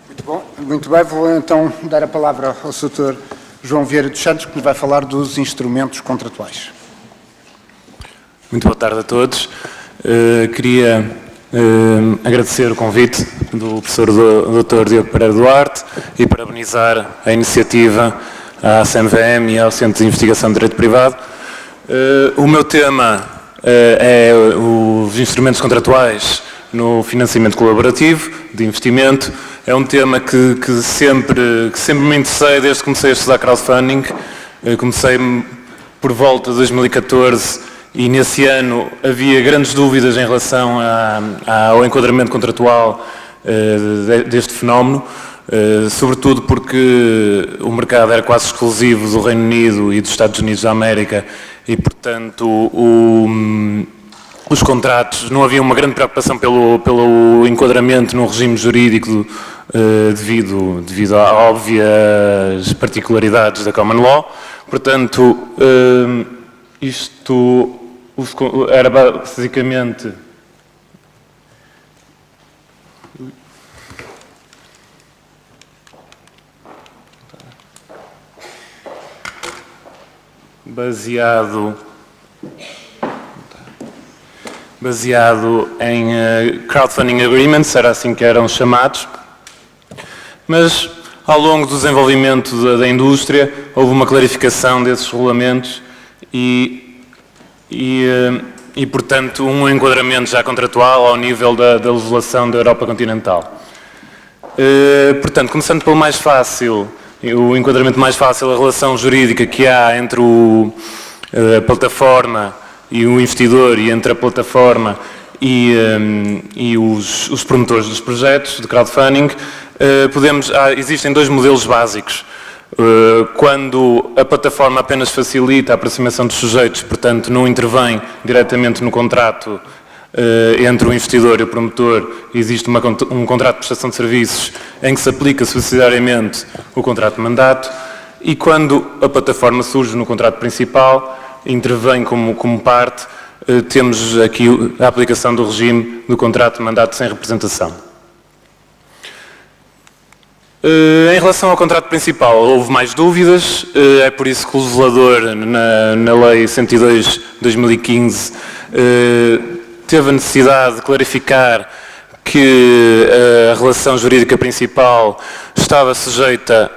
Muito bom, muito bem. Vou então dar a palavra ao Sr. João Vieira dos Santos, que nos vai falar dos instrumentos contratuais. Muito boa tarde a todos. Queria agradecer o convite do professor Dr. Diogo Pereira Duarte e parabenizar a iniciativa à CMVM e ao Centro de Investigação de Direito Privado. O meu tema é os instrumentos contratuais no financiamento colaborativo de investimento. É um tema que sempre me interessei desde que comecei a estudar crowdfunding. Comecei por volta de 2014 e nesse ano havia grandes dúvidas em relação ao enquadramento contratual deste fenómeno, sobretudo porque o mercado era quase exclusivo do Reino Unido e dos Estados Unidos da América e, portanto, os contratos, não havia uma grande preocupação pelo enquadramento no regime jurídico devido a óbvias particularidades da Common Law. Portanto, isto era basicamente baseado em crowdfunding agreements, era assim que eram chamados, mas ao longo do desenvolvimento da indústria houve uma clarificação desses regulamentos e portanto, um enquadramento já contratual ao nível da legislação da Europa continental. Portanto, começando pelo mais fácil, o enquadramento mais fácil, a relação jurídica que há entre a plataforma e o investidor e entre a plataforma e os promotores dos projetos de crowdfunding, existem dois modelos básicos. Quando a plataforma apenas facilita a aproximação dos sujeitos, portanto não intervém diretamente no contrato entre o investidor e o promotor, existe um contrato de prestação de serviços em que se aplica subsidiariamente o contrato de mandato, e quando a plataforma surge no contrato principal, intervém como parte, temos aqui a aplicação do regime do contrato de mandato sem representação. Em relação ao contrato principal, houve mais dúvidas, é por isso que o legislador, na Lei 102 de 2015, teve a necessidade de clarificar que a relação jurídica principal está sujeita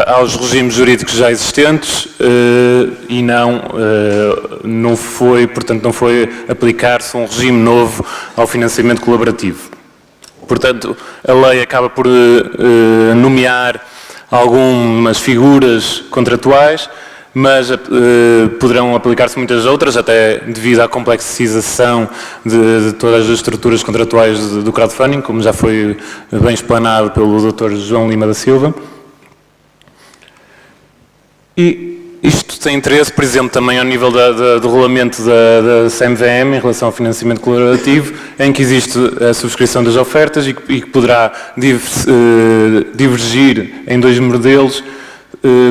aos regimes jurídicos já existentes e não foi aplicar-se um regime novo ao financiamento colaborativo. Portanto, a lei acaba por nomear algumas figuras contratuais, mas poderão aplicar-se muitas outras, até devido à complexização de todas as estruturas contratuais do crowdfunding, como já foi bem explanado pelo Dr. João Lima da Silva. E isto tem interesse, por exemplo, também ao nível do regulamento da CMVM em relação ao financiamento colaborativo, em que existe a subscrição das ofertas e que poderá divergir em dois modelos,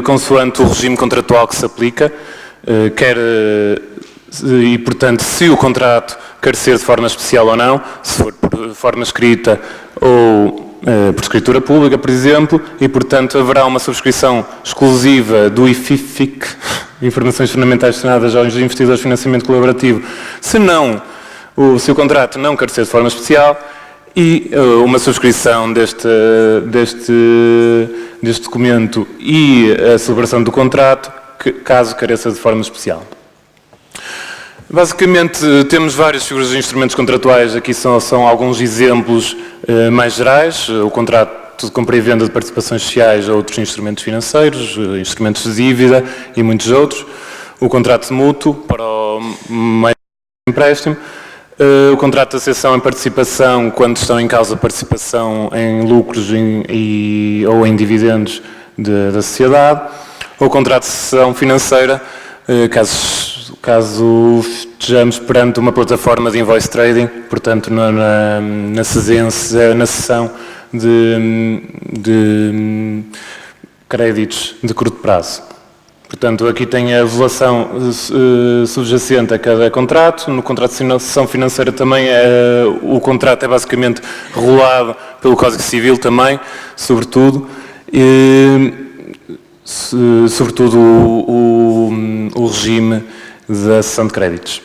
consoante o regime contratual que se aplica, e, portanto, se o contrato carecer de forma especial ou não, se for por forma escrita ou por escritura pública, por exemplo, e, portanto, haverá uma subscrição exclusiva do IFIFIC, Informações Fundamentais destinadas aos investidores de financiamento colaborativo, se o contrato não carecer de forma especial, e uma subscrição deste documento e a celebração do contrato, caso careça de forma especial. Basicamente, temos várias figuras de instrumentos contratuais, aqui são alguns exemplos mais gerais: o contrato de compra e venda de participações sociais a outros instrumentos financeiros, instrumentos de dívida e muitos outros, o contrato de mútuo para o meio de empréstimo, o contrato de acessão em participação, quando estão em causa participação em lucros ou em dividendos da sociedade, o contrato de cessão financeira, caso estejamos perante uma plataforma de invoice trading, portanto na cessão de créditos de curto prazo. Portanto, aqui tem a legislação subjacente a cada contrato. No contrato de cessão financeira também o contrato é basicamente regulado pelo Código Civil também, sobretudo. Sobretudo o regime da cessão de créditos.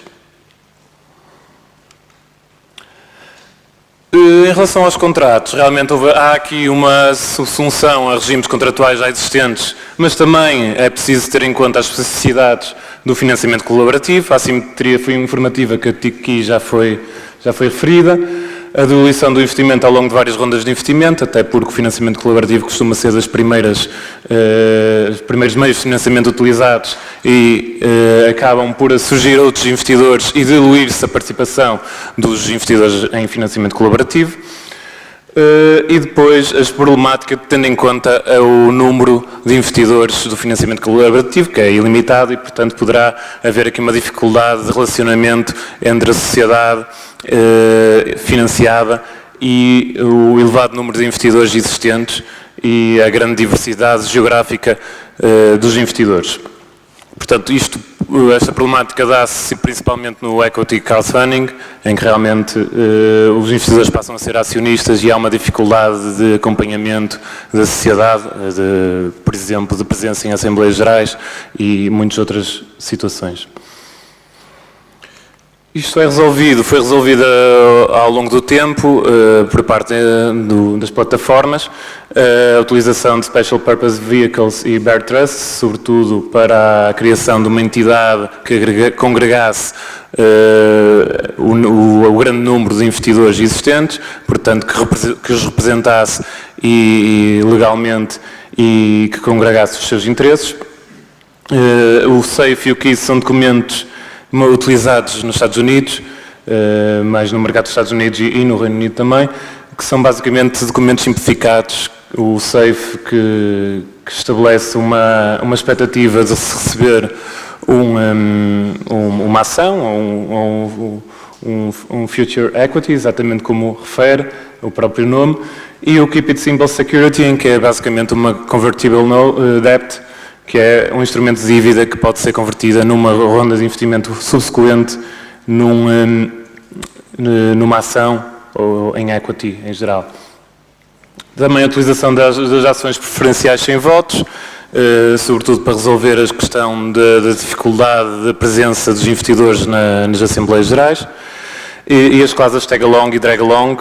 Em relação aos contratos, realmente há aqui uma subsunção a regimes contratuais já existentes, mas também é preciso ter em conta as especificidades do financiamento colaborativo, a assimetria informativa que aqui já foi referida, a diluição do investimento ao longo de várias rondas de investimento, até porque o financiamento colaborativo costuma ser os primeiros meios de financiamento utilizados e acabam por surgir outros investidores e diluir-se a participação dos investidores em financiamento colaborativo. E depois as problemáticas tendo em conta o número de investidores do financiamento colaborativo, que é ilimitado e, portanto, poderá haver aqui uma dificuldade de relacionamento entre a sociedade financiada e o elevado número de investidores existentes e a grande diversidade geográfica dos investidores. Portanto, esta problemática dá-se principalmente no equity crowdfunding, em que realmente os investidores passam a ser acionistas e há uma dificuldade de acompanhamento da sociedade, por exemplo, de presença em Assembleias Gerais e muitas outras situações. Isto foi resolvido ao longo do tempo por parte das plataformas, a utilização de Special Purpose Vehicles e Bare Trust, sobretudo para a criação de uma entidade que congregasse o grande número de investidores existentes, portanto que os representasse legalmente e que congregasse os seus interesses. O SAFE e o KISS são documentos utilizados nos Estados Unidos, mais no mercado dos Estados Unidos e no Reino Unido também, que são basicamente documentos simplificados. O SAFE que estabelece uma expectativa de se receber uma ação, um future equity, exatamente como refere o próprio nome, e o Keep It Simple Security, em que é basicamente uma convertible debt, que é um instrumento de dívida que pode ser convertida numa ronda de investimento subsequente numa ação ou em equity em geral. Também a utilização das ações preferenciais sem votos, sobretudo para resolver a questão da dificuldade da presença dos investidores nas Assembleias Gerais, e as cláusulas tag-along e drag-along,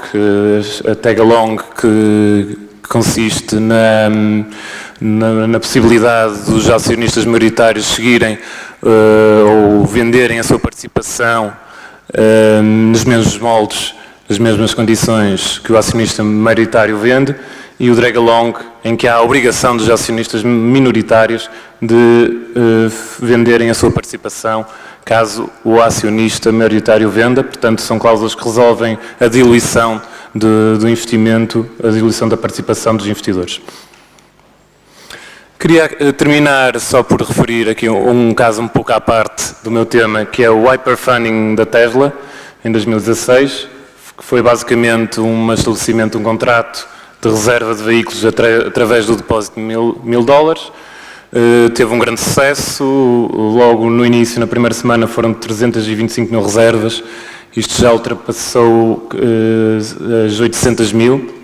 a tag-along que consiste na possibilidade dos acionistas maioritários seguirem ou venderem a sua participação nos mesmos moldes, nas mesmas condições que o acionista maioritário vende, e o drag-along, em que há a obrigação dos acionistas minoritários de venderem a sua participação caso o acionista maioritário venda. Portanto, são cláusulas que resolvem a diluição do investimento, a diluição da participação dos investidores. Queria terminar só por referir aqui um caso um pouco à parte do meu tema, que é o hyperfunding da Tesla, em 2016, que foi basicamente um estabelecimento de um contrato de reserva de veículos através do depósito de $1000. Teve um grande sucesso, logo no início, na primeira semana, foram 325 mil reservas, isto já ultrapassou as 800 mil.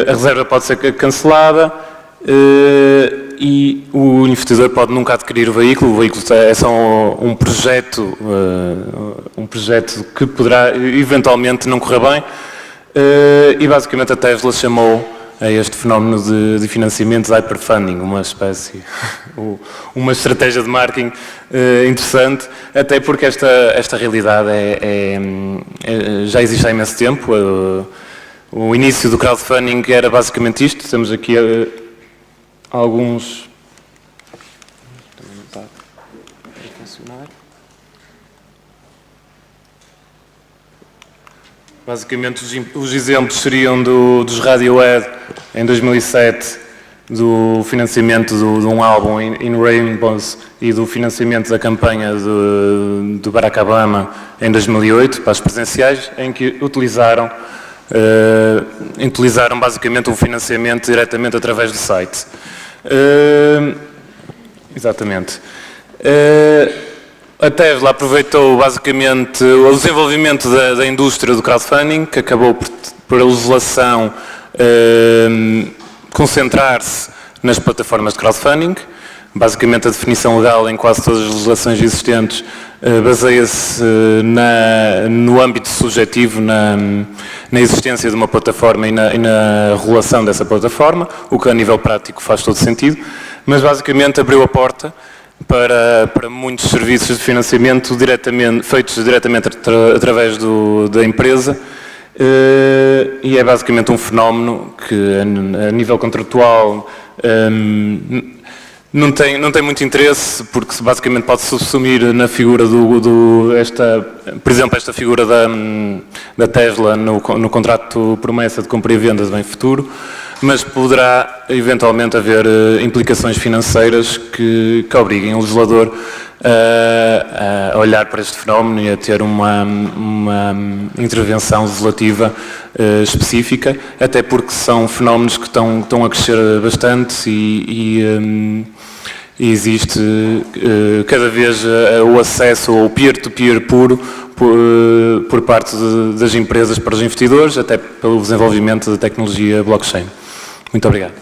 A reserva pode ser cancelada e o investidor pode nunca adquirir o veículo é só um projeto que poderá eventualmente não correr bem, e basicamente a Tesla chamou a este fenómeno de financiamento de hyperfunding, uma estratégia de marketing interessante, até porque esta realidade já existe há imenso tempo. O início do crowdfunding era basicamente isto. Temos aqui alguns... Também não está a funcionar. Basicamente os exemplos seriam dos Radiohead em 2007, do financiamento de um álbum In Rainbows e do financiamento da campanha do Barack Obama em 2008 para as presidenciais, em que utilizaram basicamente um financiamento diretamente através do site. Exatamente. A Tesla aproveitou basicamente o desenvolvimento da indústria do crowdfunding, que acabou por a legislação concentrar-se nas plataformas de crowdfunding. Basicamente a definição legal em quase todas as legislações existentes baseia-se no âmbito subjetivo, na existência de uma plataforma e na regulação dessa plataforma, o que a nível prático faz todo sentido, mas basicamente abriu a porta para muitos serviços de financiamento feitos diretamente através da empresa, e é basicamente um fenómeno que a nível contratual não tem muito interesse, porque basicamente pode subsumir na figura por exemplo, esta figura da Tesla no contrato promessa de compra e venda de bem futuro, mas poderá eventualmente haver implicações financeiras que obriguem o legislador a olhar para este fenómeno e a ter uma intervenção legislativa específica, até porque são fenómenos que estão a crescer bastante e existe cada vez o acesso ao peer-to-peer puro por parte das empresas para os investidores, até pelo desenvolvimento da tecnologia blockchain. Muito obrigado.